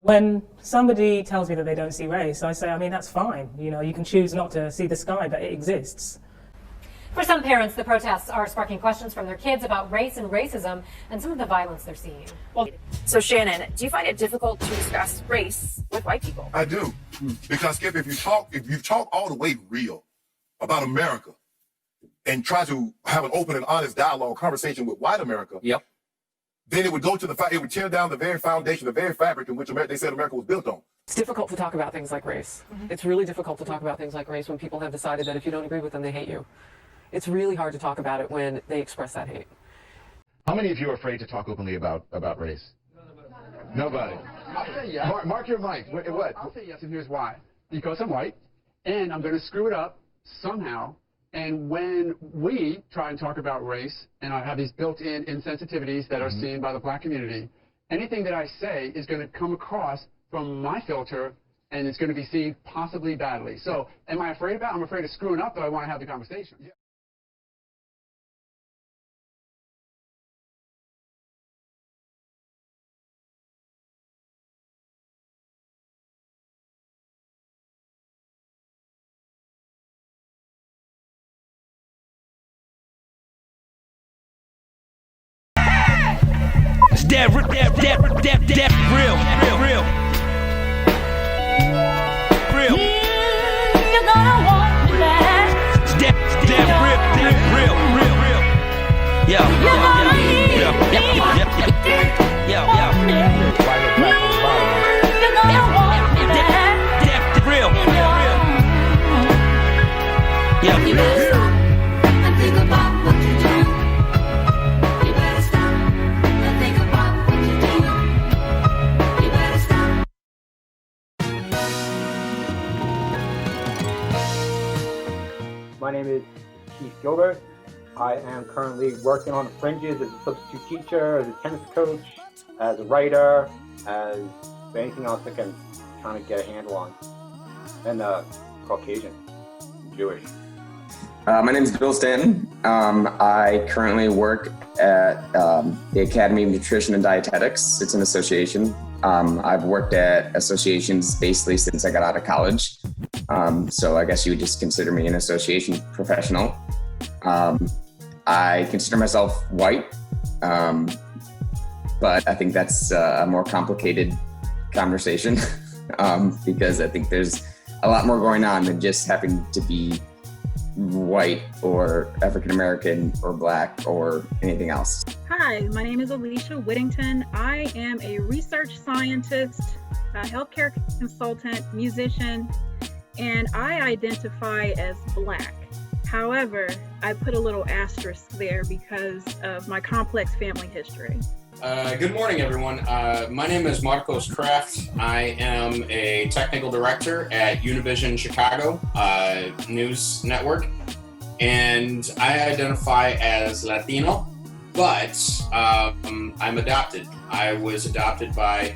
When somebody tells me that they don't see race, I say, I mean, that's fine. You know, you can choose not to see the sky, but it exists. For some parents, the protests are sparking questions from their kids about race and racism and some of the violence they're seeing. So Shannon, do you find it difficult to discuss race with white people? I do, because Skip, if you talk all the way real about America and try to have an open and honest dialogue, conversation with white America, Yep. then it would go to it would tear down the very foundation, the very fabric in which they said America was built on. It's difficult to talk about things like race. It's really difficult to talk about things like race when people have decided that if you don't agree with them, they hate you. It's really hard to talk about it when they express that hate. How many of you are afraid to talk openly about race? Nobody. I'll say yes. Mark your mic. What? I'll say yes, and here's why. Because I'm white, and I'm going to screw it up somehow. And when we try and talk about race, and I have these built-in insensitivities that are seen by the black community, anything that I say is going to come across from my filter, and it's going to be seen possibly badly. So am I afraid about it? I'm afraid of screwing up, but I want to have the conversation. Yeah. That real. You're gonna want that. That real. Yo. You're gonna need it. Yo. You're gonna want that. That real. You better Yeah. stop and think about what you do. You better stop and think about what you do. You better stop. My name is Keith Gilbert. I am currently working on the fringes as a substitute teacher, as a tennis coach, as a writer, as anything else I can kind of get a handle on. And Caucasian, Jewish. My name is Bill Stanton. I currently work at the Academy of Nutrition and Dietetics. It's an association. I've worked at associations basically since I got out of college. So I guess you would just consider me an association professional. I consider myself white, but I think that's a more complicated conversation because I think there's a lot more going on than just having to be white or African American or black or anything else. Hi, my name is Alicia Whittington. I am a research scientist, a healthcare consultant, musician, and I identify as black. However, I put a little asterisk there because of my complex family history. Good morning, everyone. My name is Marcos Kraft. I am a technical director at Univision Chicago News Network, and I identify as Latino, but I'm adopted. I was adopted by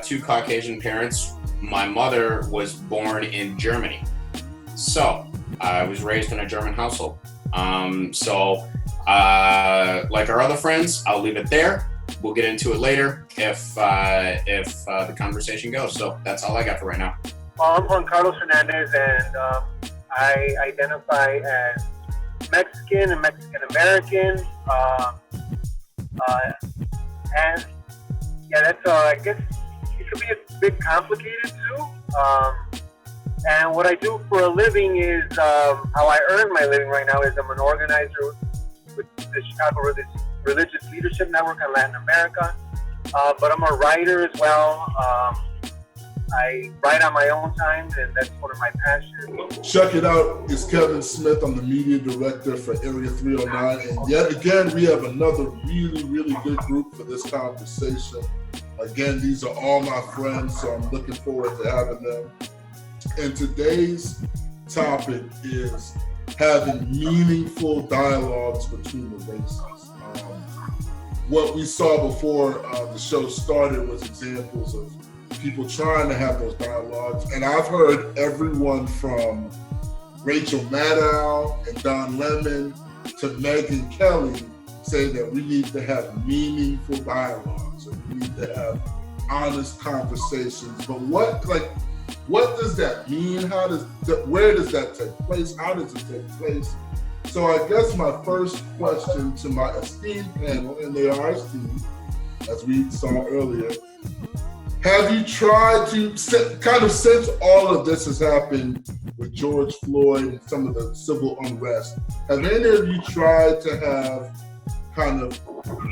two Caucasian parents. My mother was born in Germany, so I was raised in a German household. Like our other friends, I'll leave it there. We'll get into it later if the conversation goes. So that's all I got for right now. I'm Juan Carlos Hernandez, and I identify as Mexican and Mexican American. And yeah, that's I guess it could be a bit complicated too. And what I do for a living is how I earn my living right now is I'm an organizer with the Chicago Religious Leadership Network in Latin America. But I'm a writer as well. I write on my own time, and that's one of my passions. Check it out. It's Kevin Smith. I'm the media director for Area 309. And yet again, we have another really, really good group for this conversation. Again, these are all my friends, so I'm looking forward to having them. And today's topic is having meaningful dialogues between the races. What we saw before the show started was examples of people trying to have those dialogues. And I've heard everyone from Rachel Maddow and Don Lemon to Megyn Kelly say that we need to have meaningful dialogues and we need to have honest conversations. But what does that mean? Where does that take place? How does it take place? So I guess my first question to my esteemed panel, and they are esteemed, as we saw earlier, have you tried to, kind of since all of this has happened with George Floyd and some of the civil unrest, have any of you tried to have kind of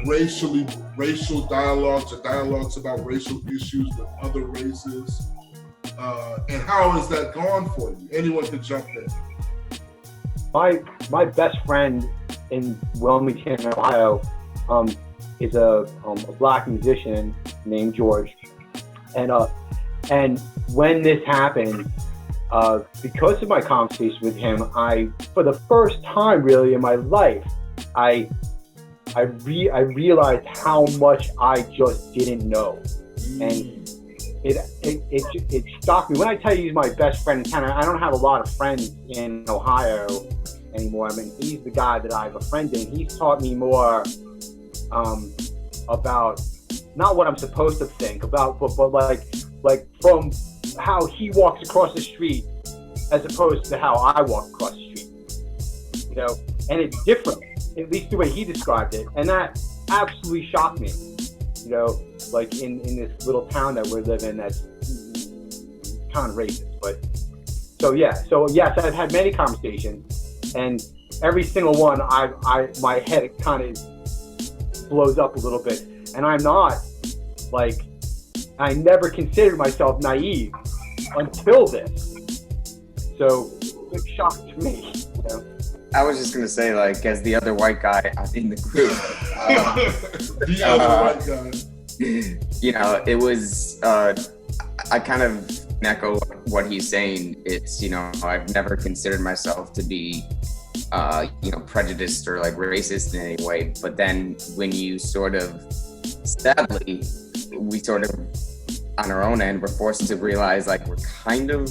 racial dialogues or dialogues about racial issues with other races? And how has that gone for you? Anyone can jump in. My best friend in Wilmington, Ohio, is a black musician named George, and when this happened, because of my conversation with him, for the first time really in my life, I realized how much I just didn't know, and it shocked me. When I tell you he's my best friend in town, I don't have a lot of friends in Ohio anymore. I mean, he's the guy that I have a friend in. He's taught me more about not what I'm supposed to think about, but like from how he walks across the street as opposed to how I walk across the street. You know, and it's different, at least the way he described it, and that absolutely shocked me. You know, like in this little town that we're living that's kind of racist. But so yes, I've had many conversations, and every single one, my head kind of blows up a little bit, and I'm not like, I never considered myself naive until this. So it's a shock to me. You know? I was just gonna say, like, as the other white guy in the group, the other white guy. You know, it was. I kind of echo what he's saying. It's, you know, I've never considered myself to be, you know, prejudiced or like racist in any way. But then when you sort of, sadly, we sort of, on our own end, we're forced to realize like we're kind of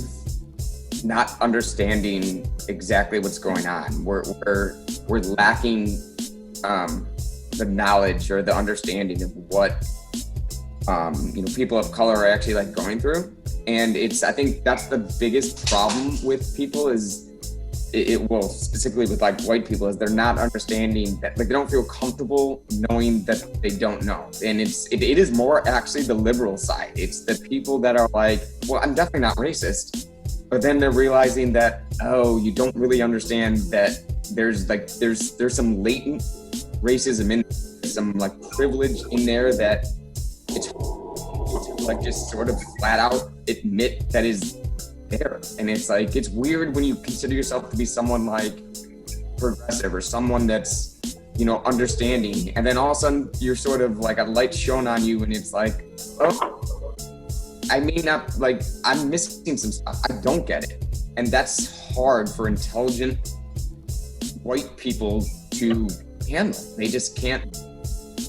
not understanding exactly what's going on. We're lacking the knowledge or the understanding of what you know, people of color are actually like going through. And I think that's the biggest problem with people is well, specifically with like white people, is they're not understanding that, like, they don't feel comfortable knowing that they don't know. And it is more actually the liberal side. It's the people that are like, well, I'm definitely not racist. But then they're realizing that, oh, you don't really understand that there's some latent racism in there, some like privilege in there that it's like just sort of flat out admit that is there. And it's like, it's weird when you consider yourself to be someone like progressive or someone that's, you know, understanding, and then all of a sudden you're sort of like a light shown on you and it's like, oh, I may not, like, I'm missing some stuff. I don't get it. And that's hard for intelligent white people to handle. They just can't,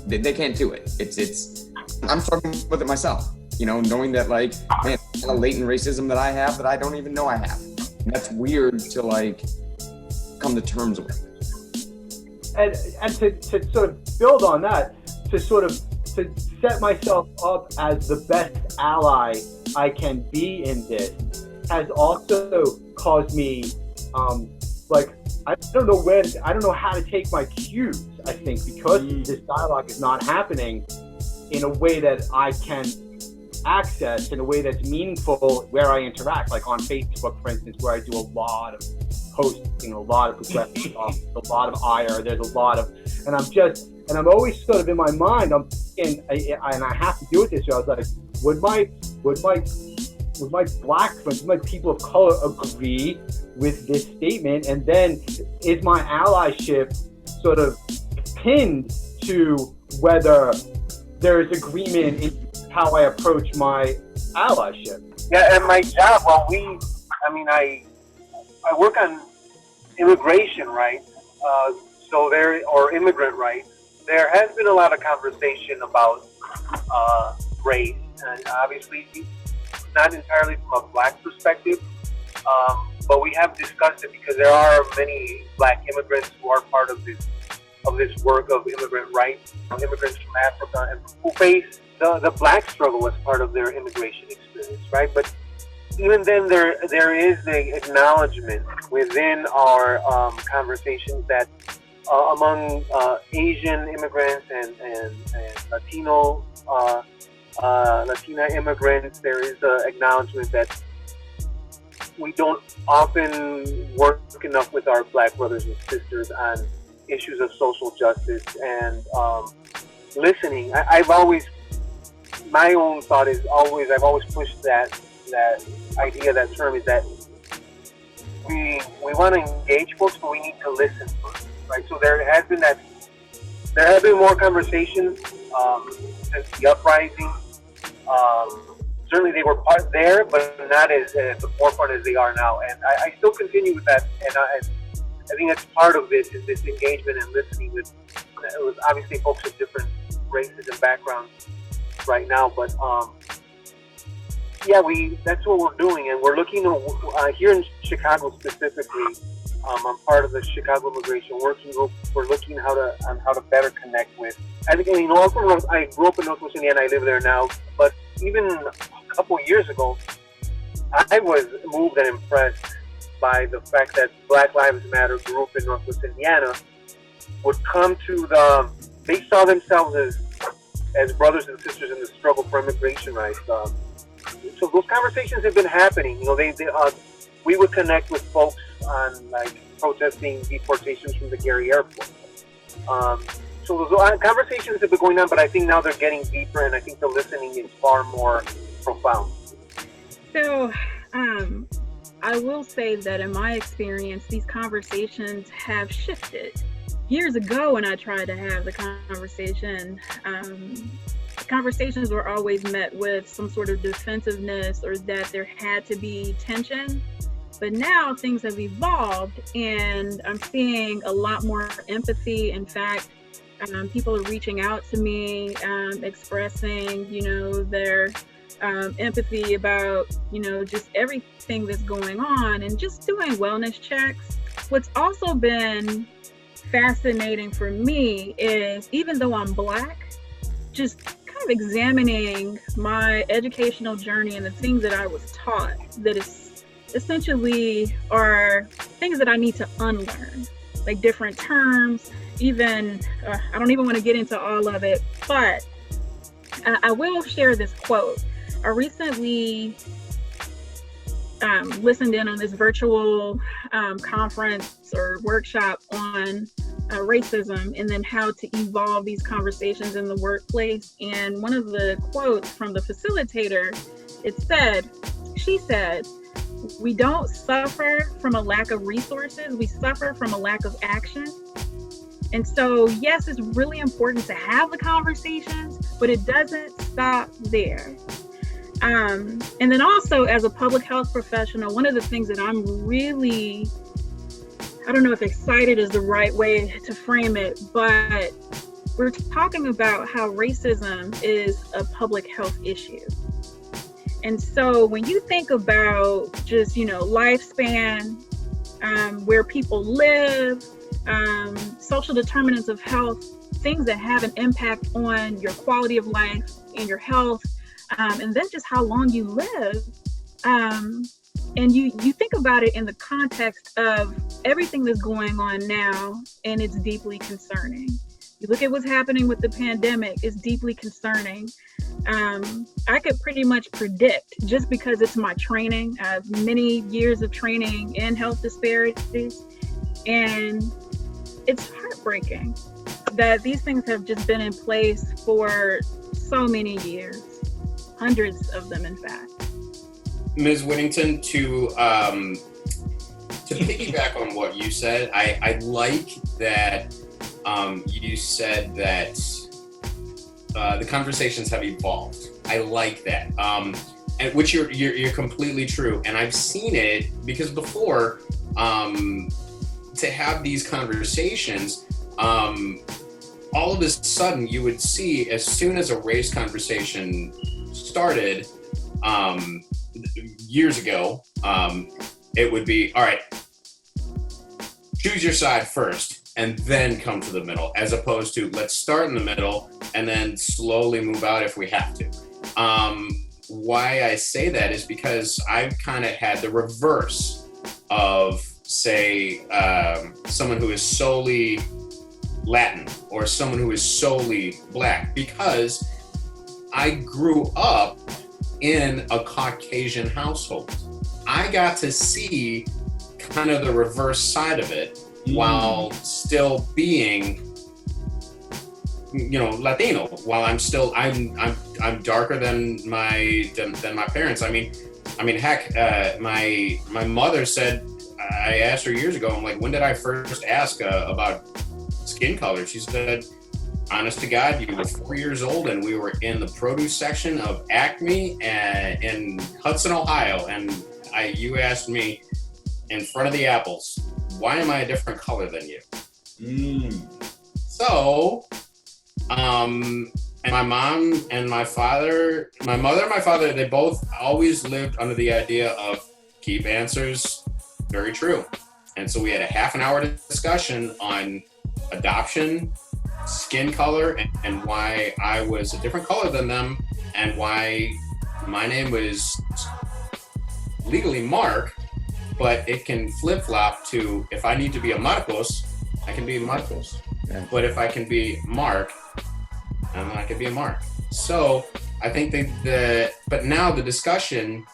they can't do it. I'm struggling with it myself, you know, knowing that, like, man, there's a latent racism that I have that I don't even know I have. And that's weird to, like, come to terms with. And to sort of build on that, to set myself up as the best ally I can be in this has also caused me, like, I don't know how to take my cues, I think, because this dialogue is not happening in a way that I can access, in a way that's meaningful where I interact, like on Facebook, for instance, where I do a lot of posting, a lot of progressive stuff, a lot of ire, there's a lot of, and I'm always sort of in my mind, I'm thinking, and I have to do it this way, I was like, would my black friends, would my people of color agree with this statement? And then is my allyship sort of pinned to whether there is agreement in how I approach my allyship? Yeah, and my job, I work on immigration rights, or immigrant rights. There has been a lot of conversation about race, and obviously not entirely from a black perspective, but we have discussed it because there are many black immigrants who are part of this work of immigrant rights, immigrants from Africa, and who face the black struggle was part of their immigration experience, right? But even then, there is the acknowledgement within our conversations that among Asian immigrants and Latino Latina immigrants, there is an acknowledgement that we don't often work enough with our black brothers and sisters on issues of social justice and listening. I've always, my own thought is always, I've always pushed that idea, that term is that we want to engage folks, but we need to listen first, right? So there have been more conversations since the uprising. Certainly they were part there, but not as at the forefront as they are now. And I still continue with that. And I think that's part of it, is this engagement and listening with obviously folks of different races and backgrounds right now. But yeah, that's what we're doing. And we're looking here in Chicago specifically. I'm part of the Chicago Immigration Working Group. We're looking on how to better connect with. I think, you know, I grew up in Northwest Indiana. I live there now. But even a couple of years ago, I was moved and impressed by the fact that Black Lives Matter group in Northwest Indiana would come to they saw themselves as brothers and sisters in the struggle for immigration rights. So those conversations have been happening. You know, we would connect with folks on like protesting deportations from the Gary Airport. So those conversations have been going on, but I think now they're getting deeper, and I think the listening is far more profound. So, I will say that in my experience, these conversations have shifted. Years ago, when I tried to have the conversation, conversations were always met with some sort of defensiveness or that there had to be tension. But now things have evolved, and I'm seeing a lot more empathy. In fact, people are reaching out to me, expressing, you know, their empathy about, you know, just everything that's going on and just doing wellness checks. What's also been fascinating for me is, even though I'm Black, just kind of examining my educational journey and the things that I was taught that is essentially are things that I need to unlearn, like different terms, even, I don't even want to get into all of it, but I will share this quote. I recently listened in on this virtual conference or workshop on racism and then how to evolve these conversations in the workplace. And one of the quotes from the facilitator, she said, "We don't suffer from a lack of resources, we suffer from a lack of action." And so, yes, it's really important to have the conversations, but it doesn't stop there. And then also, as a public health professional, one of the things that I'm really, I don't know if excited is the right way to frame it, but we're talking about how racism is a public health issue. And so when you think about just, you know, lifespan, where people live, social determinants of health, things that have an impact on your quality of life and your health, and then just how long you live. And you think about it in the context of everything that's going on now, and it's deeply concerning. You look at what's happening with the pandemic, it's deeply concerning. I could pretty much predict, just because it's my training, I have many years of training in health disparities, and it's heartbreaking that these things have just been in place for so many years, hundreds of them, in fact. Ms. Whittington, to piggyback on what you said, I like that you said that the conversations have evolved. I like that, and which you're completely true. And I've seen it because before, to have these conversations, all of a sudden you would see, as soon as a race conversation started years ago, it would be, all right, choose your side first and then come to the middle, as opposed to let's start in the middle, and then slowly move out if we have to. Why I say that is because I've kind of had the reverse of, say, someone who is solely Latin or someone who is solely Black, because I grew up in a Caucasian household. I got to see kind of the reverse side of it while still being, Latino. While I'm darker than my parents. I mean, heck, my mother said, I asked her years ago, I'm like, when did I first ask about skin color? She said, honest to God, you were 4 years old and we were in the produce section of Acme in Hudson, Ohio, and you asked me in front of the apples, why am I a different color than you? So, and my mom and my father, my mother and my father, they both always lived under the idea of keep answers very true. And so we had a half an hour discussion on adoption, skin color, and why I was a different color than them, and why my name was legally Mark, but it can flip-flop to, if I need to be a Marcos, I can be Marcos. Yeah. But if I can be Mark, then I can be a Mark. So I think but now the discussion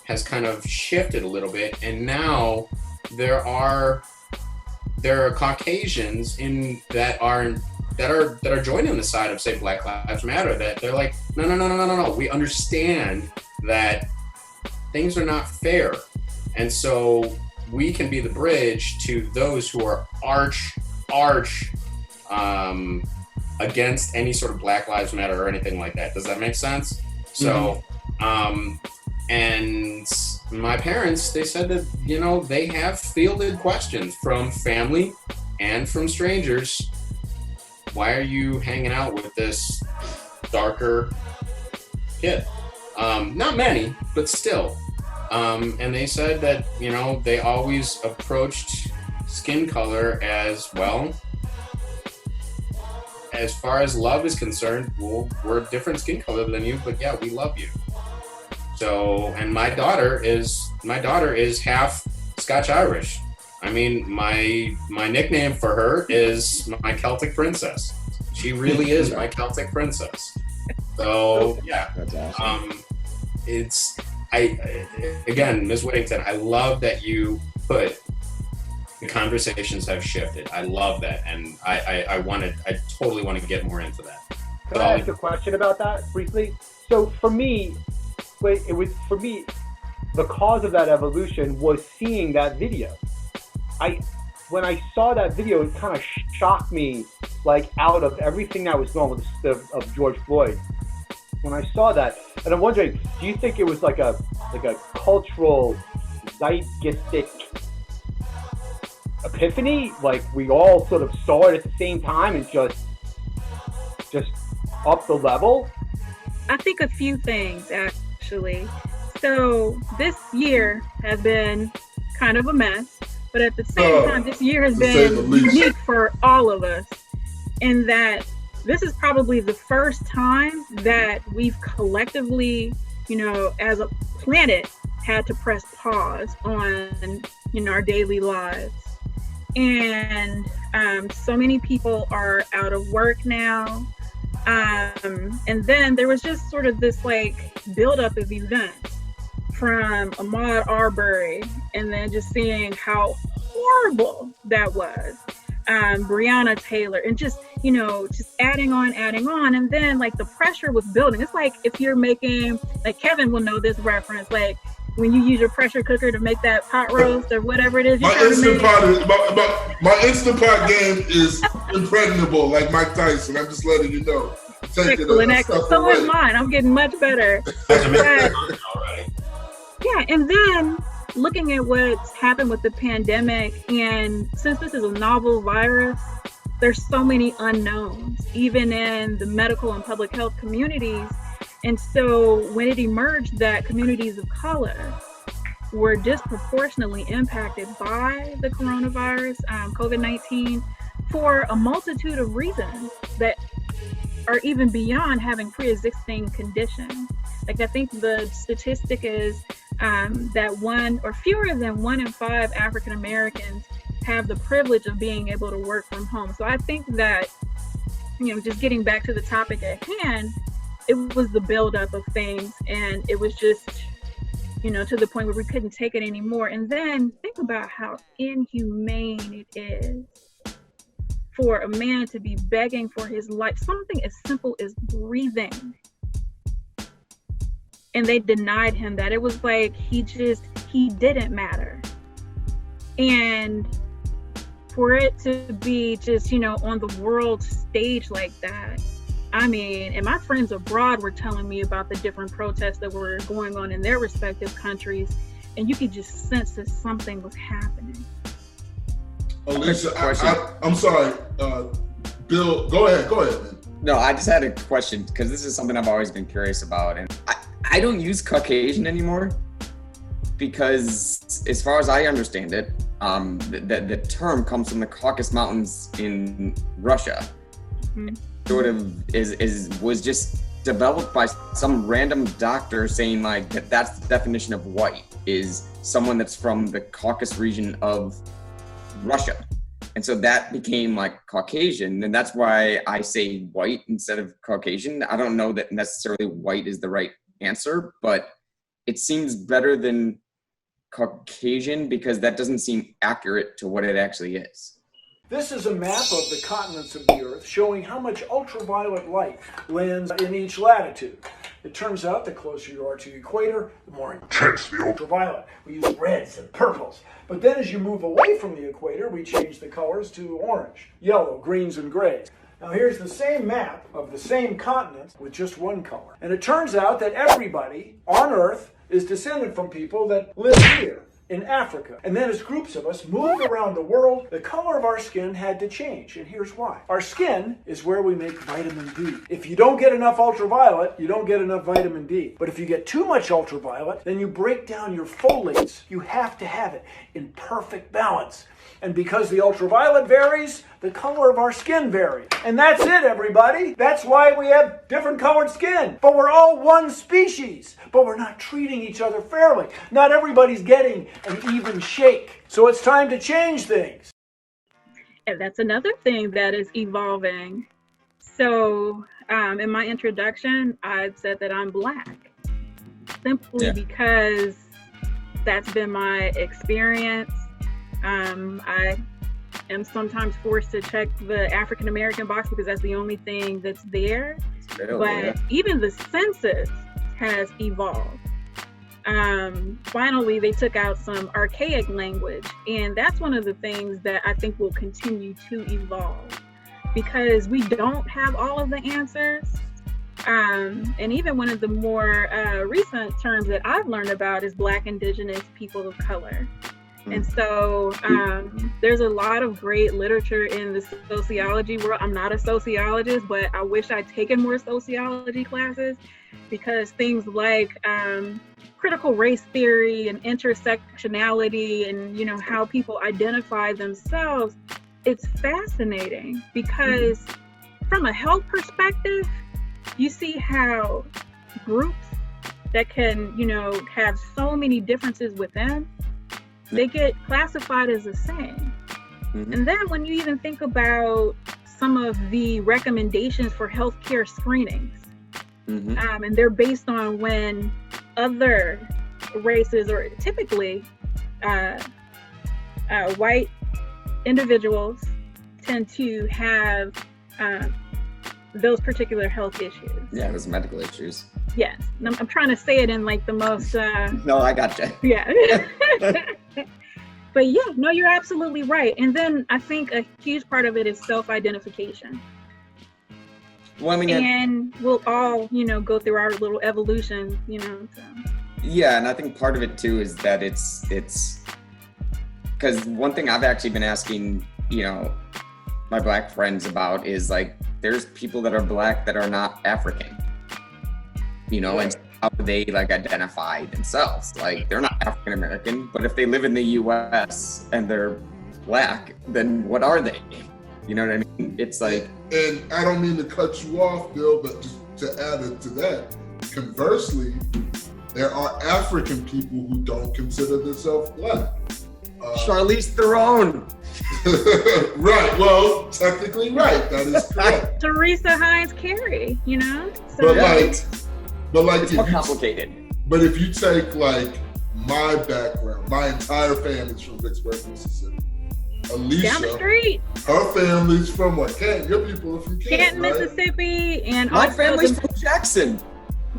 has kind of shifted a little bit, and now there are Caucasians that are joining the side of, say, Black Lives Matter, that they're like, no. We understand that things are not fair. And so we can be the bridge to those who are arch against any sort of Black Lives Matter or anything like that. Does that make sense? So, and my parents, they said that, they have fielded questions from family and from strangers. Why are you hanging out with this darker kid? Not many, but still. And they said that, they always approached skin color as, well, as far as love is concerned, well, we're a different skin color than you, but yeah, we love you. So, and my daughter is half Scotch-Irish. I mean, my nickname for her is my Celtic princess. She really is my Celtic princess. So yeah, that's awesome. Again, Ms. Whittington, I love that you put the conversations have shifted. I love that, and I totally want to get more into that. Can I ask a question about that briefly? So for me, the cause of that evolution was seeing that video. When I saw that video, it kind of shocked me, like, out of everything that was going on with the stuff of George Floyd. When I saw that, and I'm wondering, do you think it was like a cultural zeitgeistic epiphany? Like we all sort of saw it at the same time and just up the level? I think a few things, actually. So this year has been kind of a mess, but at the same time, this year has been unique for all of us in that this is probably the first time that we've collectively, as a planet, had to press pause on, our daily lives. And so many people are out of work now. And then there was just sort of this buildup of events from Ahmaud Arbery, and then just seeing how horrible that was. Breonna Taylor, and just adding on. And then the pressure was building. It's like if you're making, Kevin will know this reference, when you use your pressure cooker to make that pot roast or whatever it is. My Instant Pot game is impregnable, like Mike Tyson. I'm just letting you know. Excellent. So is mine. I'm getting much better. Yeah, and then looking at what's happened with the pandemic, and since this is a novel virus, there's so many unknowns, even in the medical and public health communities. And so when it emerged that communities of color were disproportionately impacted by the coronavirus, COVID-19, for a multitude of reasons that are even beyond having pre-existing conditions. Like I think the statistic is that one or fewer than 1 in 5 African Americans have the privilege of being able to work from home. So I think that, just getting back to the topic at hand, it was the buildup of things, and it was just, to the point where we couldn't take it anymore. And then think about how inhumane it is for a man to be begging for his life, something as simple as breathing. And they denied him that. It was like he didn't matter. And for it to be just, on the world stage like that, I mean, and my friends abroad were telling me about the different protests that were going on in their respective countries, and you could just sense that something was happening. Alicia, I'm sorry, Bill, go ahead, man. No, I just had a question because this is something I've always been curious about, and I don't use Caucasian anymore because, as far as I understand it, the term comes from the Caucasus Mountains in Russia. Mm-hmm. Sort of was just developed by some random doctor saying like that's the definition of white, is someone that's from the Caucasus region of Russia. And so that became like Caucasian, and that's why I say white instead of Caucasian. I don't know that necessarily white is the right answer, but it seems better than Caucasian because that doesn't seem accurate to what it actually is. This is a map of the continents of the Earth showing how much ultraviolet light lands in each latitude. It turns out the closer you are to the equator, the more intense the ultraviolet. We use reds and purples. But then as you move away from the equator, we change the colors to orange, yellow, greens, and grays. Now here's the same map of the same continent with just one color. And it turns out that everybody on Earth is descended from people that live here in Africa. And then as groups of us moved around the world, the color of our skin had to change. And here's why. Our skin is where we make vitamin D. If you don't get enough ultraviolet, you don't get enough vitamin D. But if you get too much ultraviolet, then you break down your folates. You have to have it in perfect balance. And because the ultraviolet varies, the color of our skin varies. And that's it, everybody. That's why we have different colored skin. But we're all one species. But we're not treating each other fairly. Not everybody's getting an even shake. So it's time to change things. And that's another thing that is evolving. So in my introduction, I said that I'm Black. Simply because that's been my experience. I am sometimes forced to check the African American box because that's the only thing that's there. But even the census has evolved. Finally, they took out some archaic language, and that's one of the things that I think will continue to evolve because we don't have all of the answers. And even one of the more recent terms that I've learned about is Black, Indigenous, people of color. And so there's a lot of great literature in the sociology world. I'm not a sociologist, but I wish I'd taken more sociology classes because things like critical race theory and intersectionality and, how people identify themselves, it's fascinating because from a health perspective, you see how groups that can, have so many differences within, they get classified as the same. And then when you even think about some of the recommendations for healthcare screenings, and they're based on when other races or typically white individuals tend to have those particular health issues. Yeah, those medical issues. Yes, I'm trying to say it in like the most. No, I gotcha. Yeah. But yeah, no, you're absolutely right. And then I think a huge part of it is self-identification. Well, I mean, and we'll all, go through our little evolution, So. Yeah, and I think part of it too is that it's because one thing I've actually been asking, my Black friends about is like, there's people that are Black that are not African, and how do they like identify themselves? Like they're not African American, but if they live in the US and they're Black, then what are they? You know what I mean? It's like, and I don't mean to cut you off, Bill, but just to add it to that, conversely, there are African people who don't consider themselves black. Charlize Theron. Right. Well, technically, right. That is correct. Teresa Hines Carey, you know. So But like, it's more complicated. But if you take like my background, my entire family's from Vicksburg, Mississippi. Alicia, down the street. Her family's from what? Canton. Your people are from Canton, right? Mississippi, and my also family's from Jackson.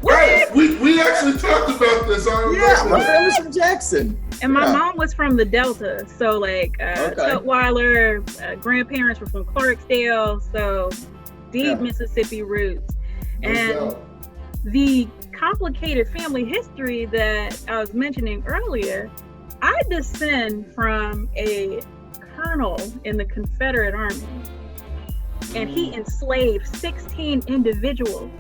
Right. We actually talked about this. My family's from Jackson. And my mom was from the Delta, so like Tutwiler, grandparents were from Clarksdale, so deep Mississippi roots. And the complicated family history that I was mentioning earlier, I descend from a colonel in the Confederate Army, and he enslaved 16 individuals,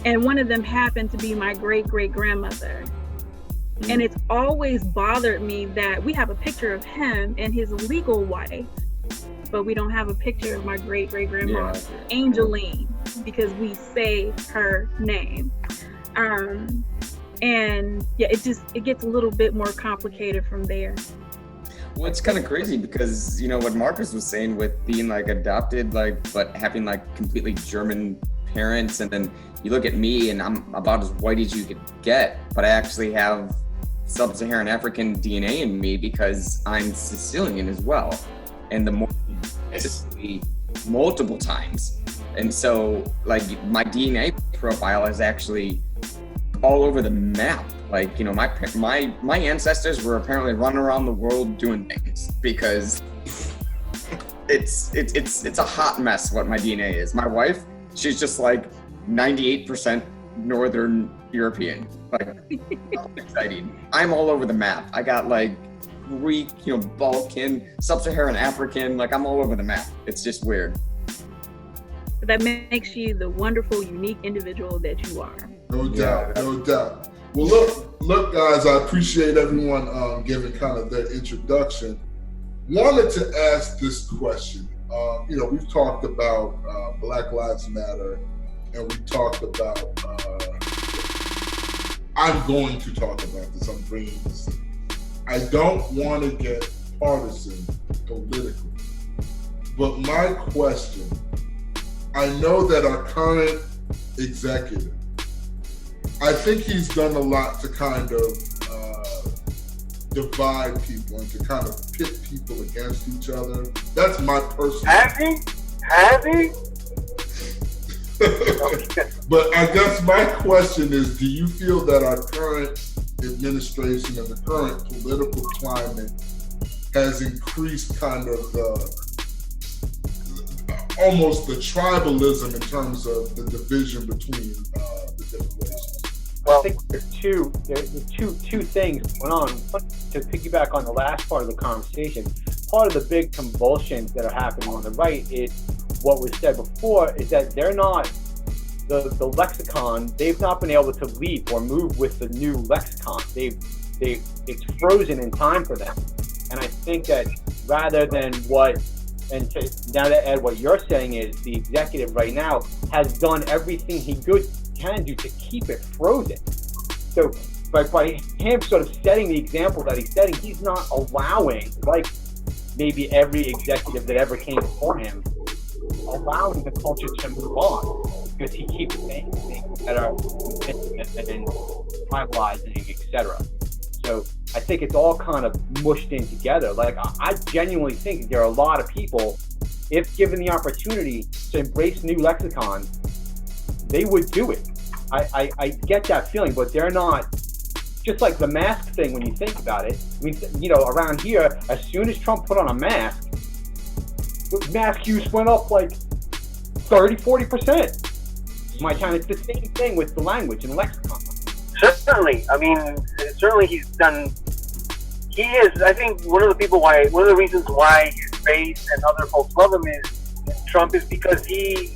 and one of them happened to be my great-great-grandmother. And it's always bothered me that we have a picture of him and his legal wife, but we don't have a picture of my great-great-grandma, Angeline, because we say her name. And yeah, it gets a little bit more complicated from there. Well, it's kind of crazy because, you know, what Marcus was saying with being like adopted, like, but having like completely German parents, and then you look at me and I'm about as white as you could get, but I actually have sub-Saharan African DNA in me because I'm Sicilian as well. And the more Sicily multiple times. And so like my DNA profile is actually all over the map. Like, you know, my ancestors were apparently running around the world doing things because it's a hot mess what my DNA is. My wife, she's just like 98% Northern European. Like, exciting. I'm all over the map. I got like Greek, you know, Balkan, Sub-Saharan African, like I'm all over the map. It's just weird. That makes you the wonderful, unique individual that you are. No doubt, no doubt. Well, look, guys, I appreciate everyone giving kind of their introduction. Wanted to ask this question. You know, we've talked about Black Lives Matter, and we talked about, I'm going to talk about this, I'm bringing this in. I don't want to get partisan politically, but my question, I know that our current executive, I think he's done a lot to kind of divide people and to kind of pit people against each other. That's my personal. Have he? But I guess my question is, do you feel that our current administration and the current political climate has increased kind of almost the tribalism in terms of the division between the different races? Well, I think there's two things going on. To piggyback on the last part of the conversation, part of the big convulsions that are happening on the right is what was said before, is that they're not, the lexicon, they've not been able to leap or move with the new lexicon. It's frozen in time for them. And I think that rather than now that Ed, what you're saying is the executive right now has done everything he can do to keep it frozen. So by him sort of setting the example that he's setting, he's not allowing, like maybe every executive that ever came before him, allowing the culture to move on, because he keeps saying things that are and tribalizing, etc. So I think it's all kind of mushed in together. Like, I genuinely think there are a lot of people, if given the opportunity to embrace new lexicon, they would do it. I get that feeling, but they're not. Just like the mask thing, when you think about it, I mean, you know, around here, as soon as Trump put on a mask, mask use went up like 30-40%. My time, it's the same thing with the language and lexicon. Certainly. I mean, certainly he is, I think one of the reasons why his base and other folks love him is Trump is because he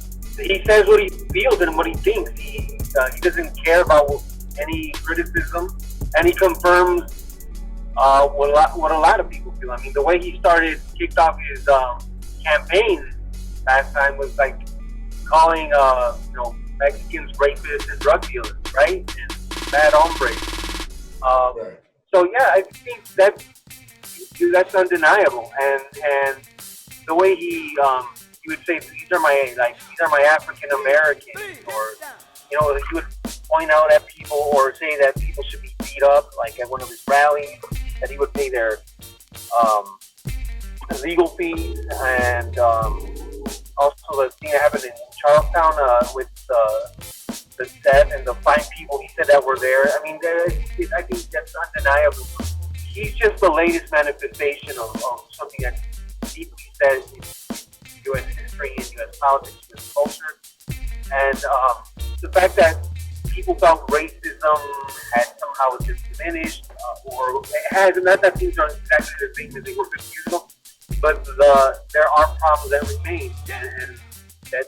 says what he feels and what he thinks. He doesn't care about any criticism, and he confirms what a lot of people feel. I mean, the way he kicked off his campaign last time was like calling, Mexicans rapists and drug dealers, right? And bad hombres. So yeah, I think that's undeniable. And the way he would say these are my African Americans, or he would point out at people or say that people should be beat up, like at one of his rallies, that he would pay their legal fees, and also the thing that happened in Charlestown with the death and the 5 people he said that were there. I mean, I think that's undeniable. He's just the latest manifestation of something that deeply said in U.S. history, in U.S. politics, U.S. culture. And the fact that people felt racism had somehow just diminished, or it has, and not that things are exactly the same as they were 50 years ago, but there are problems that remain and that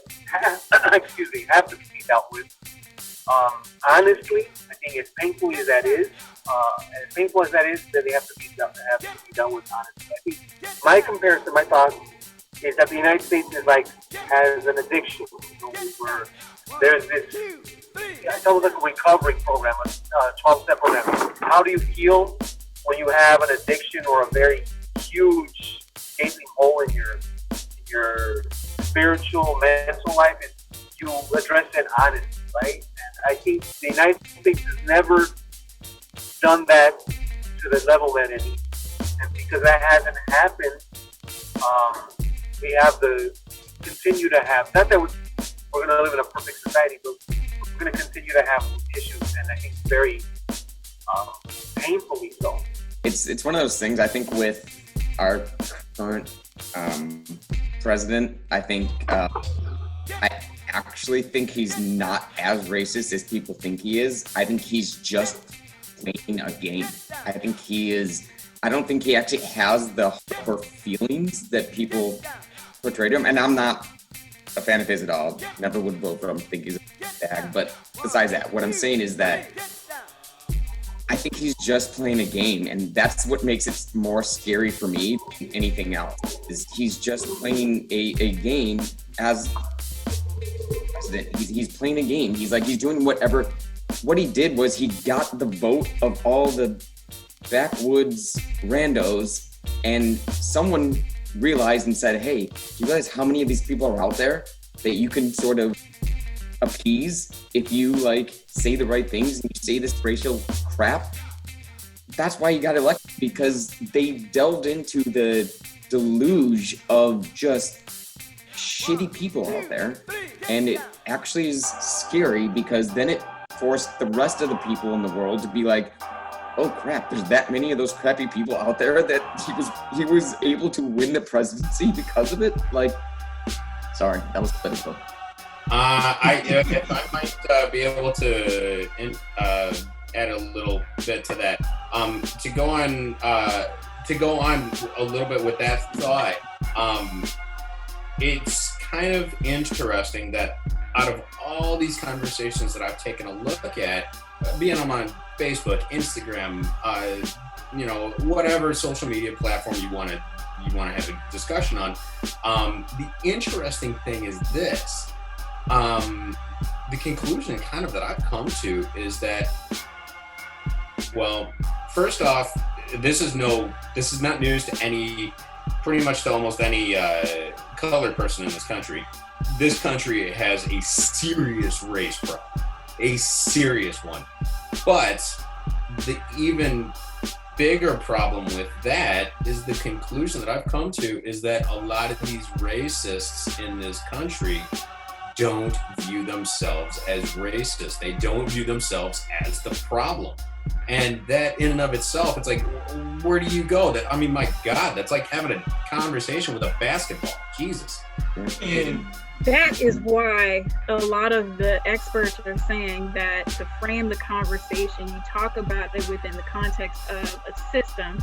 have to be dealt with. Honestly, I think as painful as that is, that they have to be dealt with honestly. I think my comparison, my thought, is that the United States has an addiction, where there's this, it's almost like a recovery program, a 12-step program. How do you heal when you have an addiction or a very huge gaping hole in your spiritual, mental life? You address it honestly, right? And I think the United States has never done that to the level that it needs. And because that hasn't happened, we have to continue to have, not that we're going to live in a perfect society, but we're going to continue to have issues, and I think very painfully so. It's one of those things, I think, with our current president, I actually think he's not as racist as people think he is. I think he's just playing a game. I don't think he actually has the hardcore feelings that people portray to him. And I'm not a fan of his at all. Never would vote for him. Think he's a bag. But besides that, what I'm saying is that I think he's just playing a game, and that's what makes it more scary for me than anything else. Is he's just playing a game as president. He's playing a game. He's doing whatever. What he did was he got the vote of all the backwoods randos, and someone realized and said, hey, do you realize how many of these people are out there that you can sort of appease if you say the right things and you say this racial crap? That's why he got elected, because they delved into the deluge of just shitty people out there, and it actually is scary, because then it forced the rest of the people in the world to be like, oh crap, there's that many of those crappy people out there that he was able to win the presidency because of it. Sorry, that was political. I might be able to add a little bit to that. To go on a little bit with that thought, it's kind of interesting that out of all these conversations that I've taken a look at, being on Facebook, Instagram, whatever social media platform you want to have a discussion on, the interesting thing is this. The conclusion kind of that I've come to is that, well, first off, this is not news to pretty much to almost any colored person in this country. This country has a serious race problem, a serious one. But the even bigger problem with that is the conclusion that I've come to is that a lot of these racists in this country don't view themselves as racist. They don't view themselves as the problem. And that in and of itself, it's like, where do you go? My God, that's like having a conversation with a basketball. Jesus. And that is why a lot of the experts are saying that to frame the conversation, you talk about it within the context of a system,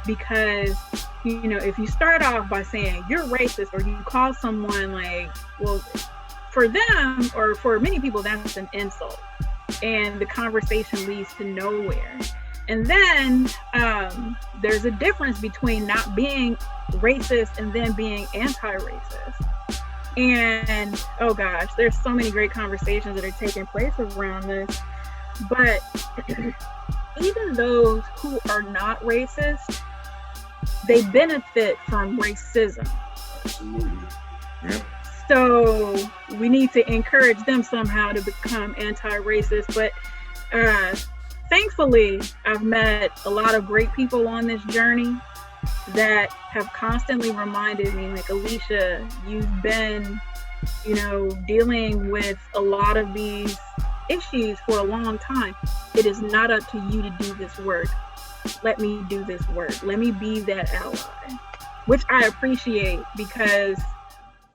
because, if you start off by saying you're racist, or you call someone for them, or for many people, that's an insult, and the conversation leads to nowhere. And then there's a difference between not being racist and then being anti-racist. And oh gosh, there's so many great conversations that are taking place around this. But even those who are not racist, they benefit from racism. Absolutely. Yep. So we need to encourage them somehow to become anti-racist. But thankfully, I've met a lot of great people on this journey that have constantly reminded me, like, Alicia, you've been, dealing with a lot of these issues for a long time. It is not up to you to do this work. Let me do this work. Let me be that ally, which I appreciate because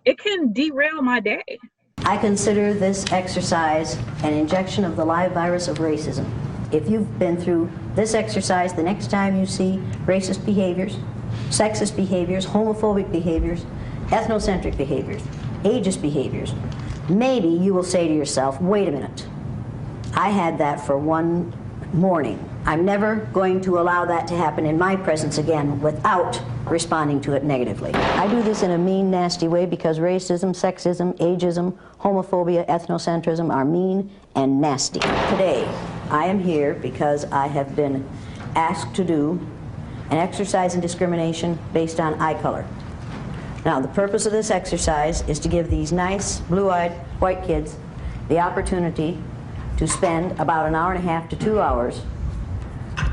it can derail my day. I consider this exercise an injection of the live virus of racism. If you've been through this exercise, the next time you see racist behaviors, sexist behaviors, homophobic behaviors, ethnocentric behaviors, ageist behaviors, maybe you will say to yourself, wait a minute, I had that for one morning. I'm never going to allow that to happen in my presence again without responding to it negatively. I do this in a mean, nasty way because racism, sexism, ageism, homophobia, ethnocentrism are mean and nasty. Today, I am here because I have been asked to do an exercise in discrimination based on eye color. Now, the purpose of this exercise is to give these nice, blue-eyed white kids the opportunity to spend about an hour and a half to 2 hours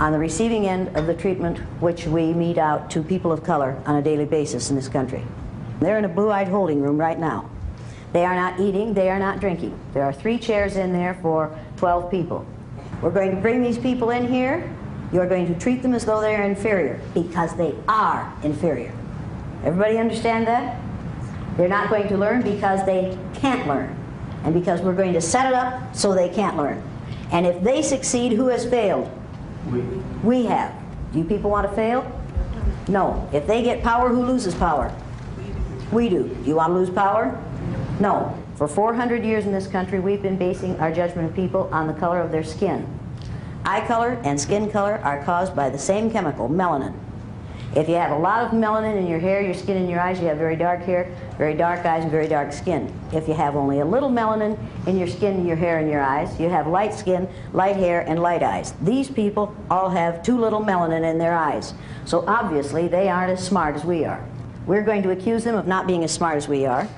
on the receiving end of the treatment which we mete out to people of color on a daily basis in this country. They're in a blue-eyed holding room right now. They are not eating, they are not drinking. There are 3 chairs in there for 12 people. We're going to bring these people in here. You're going to treat them as though they're inferior, because they are inferior. Everybody understand that? They're not going to learn because they can't learn, and because we're going to set it up so they can't learn. And if they succeed, who has failed? We have. Do you people want to fail? No. If they get power, who loses power? We do. Do you want to lose power? No. For 400 years in this country, we've been basing our judgment of people on the color of their skin. Eye color and skin color are caused by the same chemical, melanin. If you have a lot of melanin in your hair, your skin, and your eyes, you have very dark hair, very dark eyes, and very dark skin. If you have only a little melanin in your skin, your hair, and your eyes, you have light skin, light hair, and light eyes. These people all have too little melanin in their eyes. So obviously, they aren't as smart as we are. We're going to accuse them of not being as smart as we are.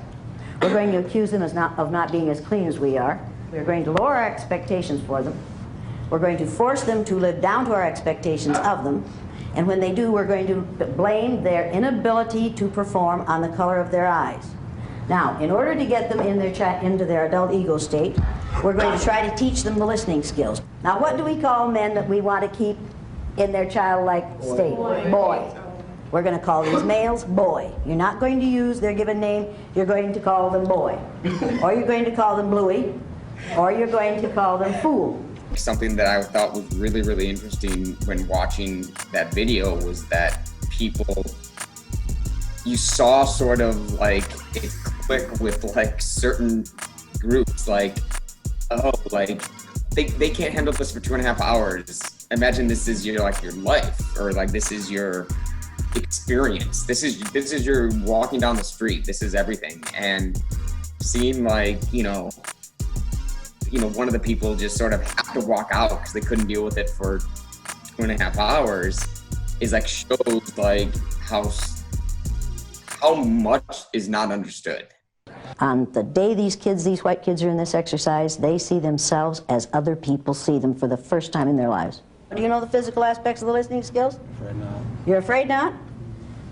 We're going to accuse them of not being as clean as we are. We're going to lower our expectations for them. We're going to force them to live down to our expectations of them. And when they do, we're going to blame their inability to perform on the color of their eyes. Now, in order to get them into their adult ego state, we're going to try to teach them the listening skills. Now, what do we call men that we want to keep in their childlike state? Boy. We're going to call these males boy. You're not going to use their given name. You're going to call them boy. Or you're going to call them bluey. Or you're going to call them fool. Something that I thought was really, really interesting when watching that video was that people, you saw sort of like it click with like certain groups, like, oh, like they can't handle this for 2.5 hours. Imagine this is your life, or like this is your experience. This is your walking down the street. This is everything. And seeing one of the people just sort of have to walk out because they couldn't deal with it for 2.5 hours is like shows like how much is not understood. On the day these white kids are in this exercise, they see themselves as other people see them for the first time in their lives. Do you know the physical aspects of the listening skills? Afraid not. You're afraid not?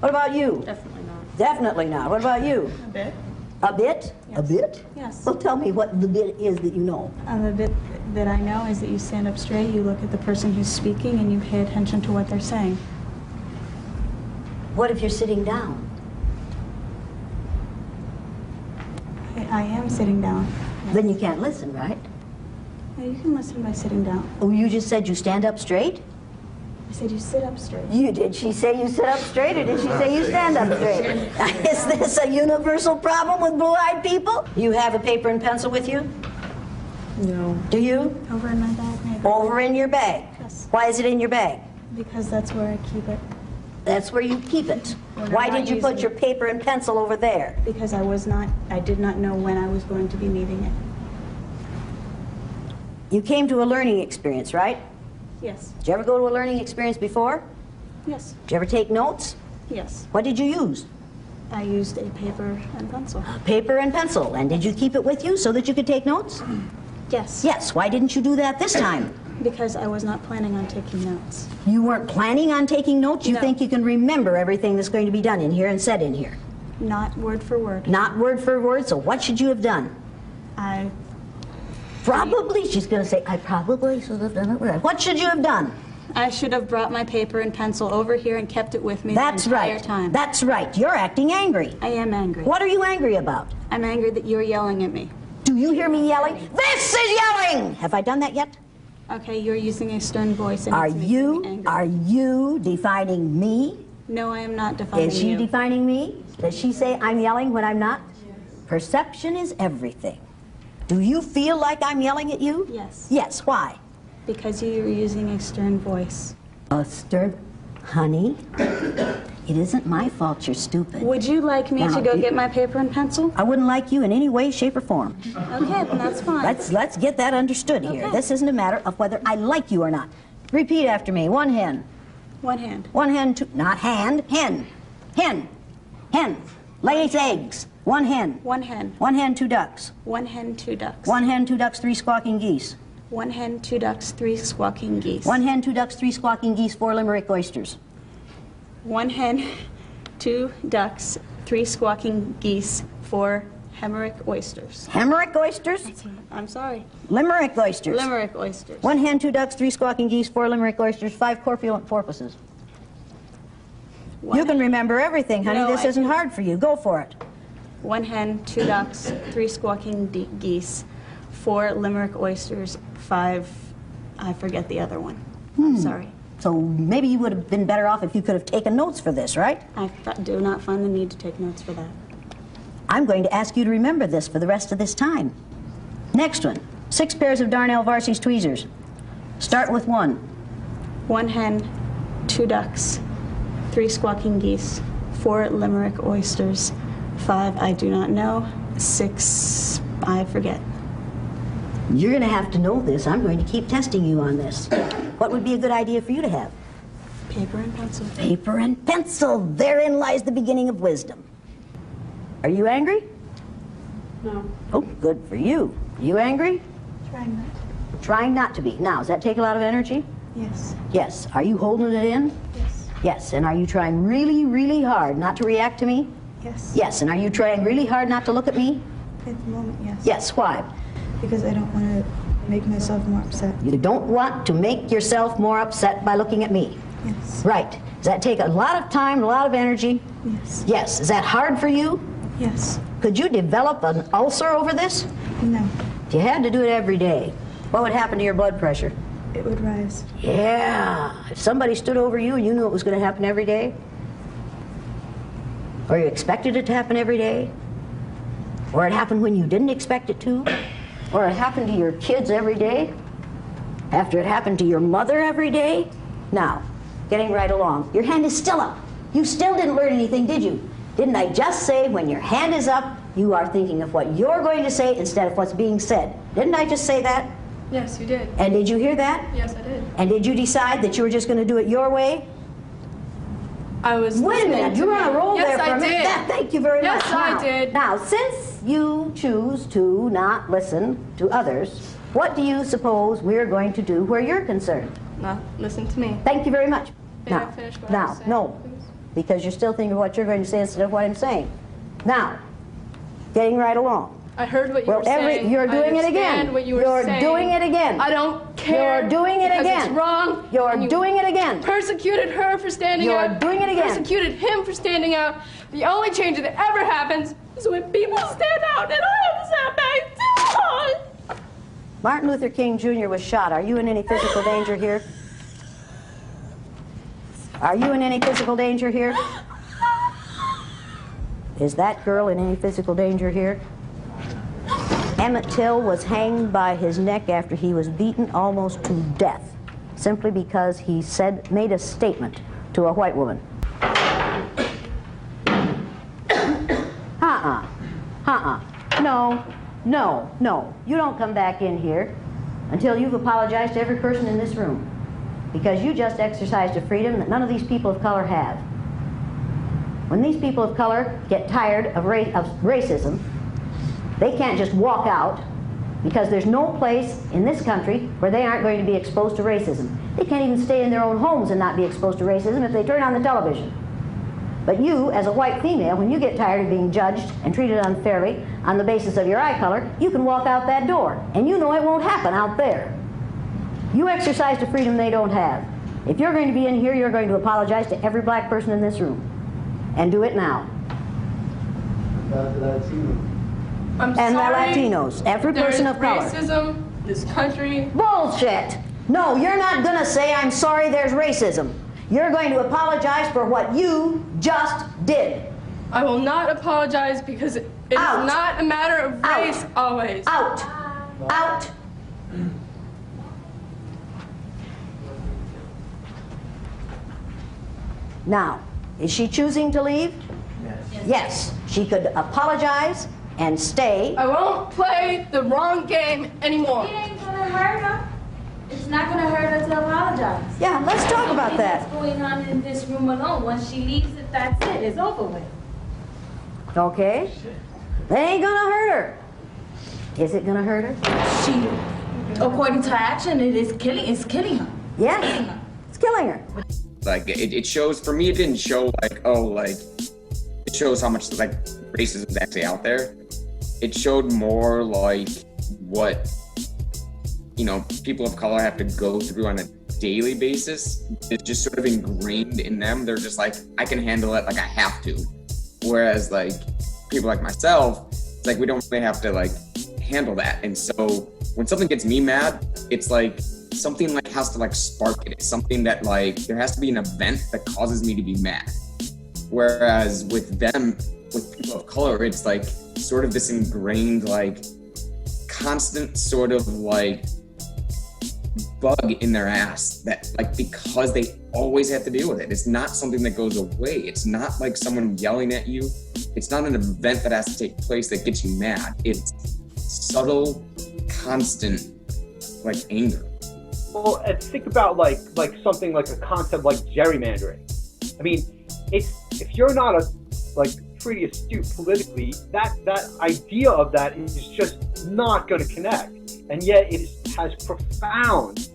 What about you? Definitely not. Definitely not. What about you? A bit. A bit? Yes. A bit? Yes. Well, tell me what the bit is that you know. The bit that I know is that you stand up straight, you look at the person who's speaking, and you pay attention to what they're saying. What if you're sitting down? I am sitting down. Yes. Then you can't listen, right? Yeah, you can listen by sitting down. Oh, you just said you stand up straight? I said you sit up straight. Did she say you sit up straight, or did she say you stand up straight? Is this a universal problem with blue-eyed people? You have a paper and pencil with you? No. Do you? Over in my bag, maybe. Over in your bag. Yes. Why is it in your bag? Because that's where I keep it. That's where you keep it. When I'm Why not did you put using your it. paper and pencil over there? Because I did not know when I was going to be needing it. You came to a learning experience, right? Yes. Did you ever go to a learning experience before? Yes. Did you ever take notes? Yes. What did you use? I used a paper and pencil. Paper and pencil. And did you keep it with you so that you could take notes? Yes. Yes. Why didn't you do that this time? Because I was not planning on taking notes. You weren't planning on taking notes? You No. think you can remember everything that's going to be done in here and said in here? Not word for word. Not word for word, so what should you have done? I Probably, she's going to say, I probably should have done it right. What should you have done? should have brought my paper and pencil over here and kept it with me That's the entire right. time. That's right. You're acting angry. I am angry. What are you angry about? I'm angry that you're yelling at me. Do you hear me yelling? This is yelling! Have I done that yet? Okay, you're using a stern voice and it's making me angry. Are you defining me? No, I am not defining Is she you. defining me? Does she say I'm yelling when I'm not? Perception is everything. Do you feel like I'm yelling at you? Yes. Yes, why? Because you're using a stern voice. A stern... Honey, it isn't my fault you're stupid. Would you like me Now, to go do- get my paper and pencil? I wouldn't like you in any way, shape, or form. Okay, then that's fine. Let's get that understood here. Okay. This isn't a matter of whether I like you or not. Repeat after me. One hen. One hand. One hen, two... Not hand. Hen. Hen. Hen. Lays eggs. One hen. One hen. One hen, two ducks. One hen, two ducks. One hen, two ducks, three squawking geese. One hen, two ducks, three squawking geese. One hen, two ducks, three squawking geese, four limerick oysters. One hen, two ducks, three squawking geese, four Hemerick oysters. Hemerick oysters? I'm sorry. Limerick oysters. Limerick oysters. One hen, two ducks, three squawking geese, four limerick oysters, five corpulent porpoises. You can remember everything, honey. No, this I isn't can't. hard for you. Go for it. One hen, two ducks, three squawking geese, four Limerick oysters, five, I forget the other one. I'm sorry. So maybe you would have been better off if you could have taken notes for this, right? I do not find the need to take notes for that. I'm going to ask you to remember this for the rest of this time. Next one. 6 pairs of Darnell Varsies tweezers. Start with 1. One hen, two ducks, three squawking geese, four Limerick oysters, five, I do not know, six, I forget. You're going to have to know this. I'm going to keep testing you on this. What would be a good idea for you to have? Paper and pencil. Paper and pencil. Therein lies the beginning of wisdom. Are you angry? No. Oh, good for you. You angry? Trying not. Trying not to be. Now, does that take a lot of energy? Yes. Yes. Are you holding it in? Yes. Yes. And are you trying really, really hard not to react to me? Yes. Yes. And are you trying really hard not to look at me? At the moment, yes. Yes. Why? Because I don't want to make myself more upset. You don't want to make yourself more upset by looking at me. Yes. Right. Does that take a lot of time, a lot of energy? Yes. Yes. Is that hard for you? Yes. Could you develop an ulcer over this? No. If you had to do it every day, what would happen to your blood pressure? It would rise. Yeah. If somebody stood over you and you knew it was going to happen every day, or you expected it to happen every day, or it happened when you didn't expect it to, or it happened to your kids every day, after it happened to your mother every day. Now, getting right along, your hand is still up. You still didn't learn anything, did you? Didn't I just say when your hand is up, you are thinking of what you're going to say instead of what's being said? Didn't I just say that? Yes, you did. And did you hear that? Yes, I did. And did you decide that you were just going to do it your way? I was. Wait a minute, you were on a roll there for a minute. Yes, I did. Thank you very much. Yes, I did. Now, since you choose to not listen to others, what do you suppose we're going to do where you're concerned? Not listen to me. Thank you very much. May I finish what I was saying, No, please? because you're still thinking of what you're going to say instead of what I'm saying. Now, getting right along. I heard what you Well, were saying. you're doing it I again. understand what you were You're saying. doing it again. I don't care. You're doing it because again. It's wrong. You're and you doing it again. Persecuted her for standing You're out. doing it again. Persecuted him for standing out. The only change that ever happens is when people stand out, and I haven't sat back too long. Martin Luther King Jr. was shot. Are you in any physical danger here? Are you in any physical danger here? Is that girl in any physical danger here? Emmett Till was hanged by his neck after he was beaten almost to death. simply because he made a statement to a white woman. No. You don't come back in here until you've apologized to every person in this room, because you just exercised a freedom that none of these people of color have. When these people of color get tired of racism, they can't just walk out, because there's no place in this country where they aren't going to be exposed to racism. They can't even stay in their own homes and not be exposed to racism if they turn on the television. But you, as a white female, when you get tired of being judged and treated unfairly on the basis of your eye color, you can walk out that door, and you know it won't happen out there. You exercised a freedom they don't have. If you're going to be in here, you're going to apologize to every black person in this room. And do it now. I'm and sorry, the Latinos, every person of color. Racism, this country. Bullshit! No, you're not gonna say, I'm sorry there's racism. You're going to apologize for what you just did. I will not apologize because it is not a matter of race always. Out. Out. Now, is she choosing to leave? Yes. She could apologize and stay. I won't play the wrong game anymore. It ain't gonna hurt her. It's not gonna hurt her to apologize. Yeah, let's talk about that. What's going on in this room alone? Once she leaves it, that's it. It's over with. Okay. That ain't gonna hurt her. Is it gonna hurt her? She, according to her action, it's killing her. Yes. It's killing her. Like it shows, for me, it didn't show like, oh, like it shows how much like racism is actually out there. It showed more like what, you know, people of color have to go through on a daily basis. It's just sort of ingrained in them. They're just like, I can handle it, like I have to. Whereas like people like myself, it's like we don't really have to like handle that. And so when something gets me mad, it's like something like has to like spark it. It's something that like there has to be an event that causes me to be mad. Whereas with them, with people of color, it's like sort of this ingrained like constant sort of like bug in their ass that like, because they always have to deal with it. It's not something that goes away. It's not like someone yelling at you. It's not an event that has to take place that gets you mad. It's subtle, constant like anger. Well, and think about like something like a concept like gerrymandering. I mean, if you're not pretty astute politically, that idea of that is just not going to connect, and yet it has profound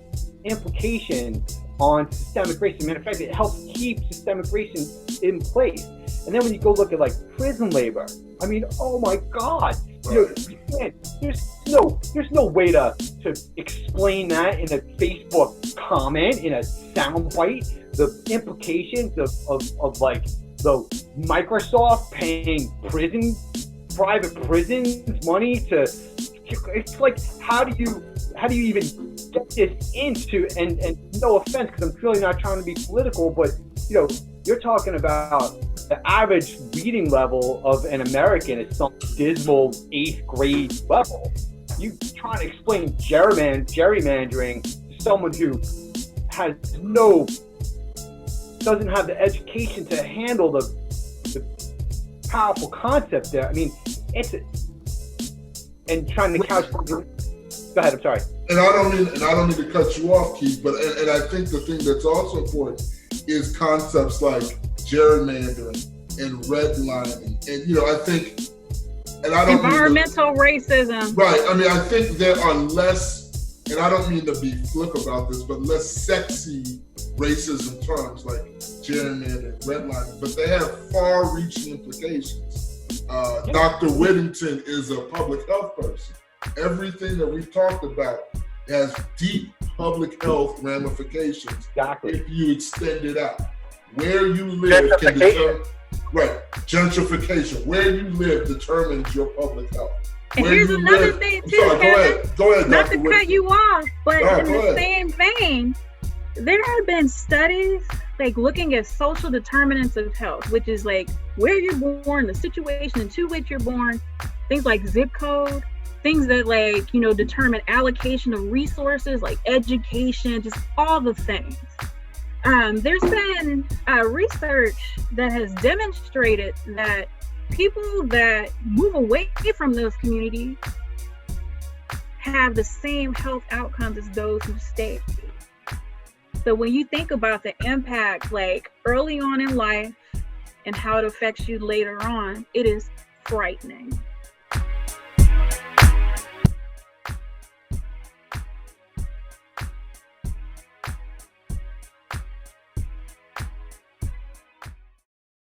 implications on systemic racism. And in fact, it helps keep systemic racism in place. And then when you go look at like prison labor, I mean, oh my God, you can't. There's no way to explain that in a Facebook comment, in a soundbite. The implications of like the Microsoft paying private prisons money to. It's like, how do you even get this into, and no offense, because I'm clearly not trying to be political, but you know, you're talking about the average reading level of an American is some dismal 8th grade level. You trying to explain gerrymandering to someone who doesn't have the education to handle the powerful concept there. I mean, and trying to couch. Go ahead. I'm sorry. And I don't mean to cut you off, Keith. But and I think the thing that's also important is concepts like gerrymandering and redlining, and you know, I think, and I don't environmental racism. Right. I mean, I think there are less, and I don't mean to be flip about this, but less sexy racism terms like gerrymandering, redlining, but they have far-reaching implications. Dr. Whittington is a public health person. Everything that we've talked about has deep public health ramifications. Exactly. If you extend it out. Where you live can determine, right, gentrification. Where you live determines your public health. And here's another thing too, go ahead, not Dr. to cut you off, but in the ahead. same vein, there have been studies like looking at social determinants of health, which is like where you're born, the situation into which you're born, things like zip code, things that like, you know, determine allocation of resources like education, just all the things. There's been research that has demonstrated that people that move away from those communities have the same health outcomes as those who stay. So when you think about the impact like early on in life and how it affects you later on, it is frightening.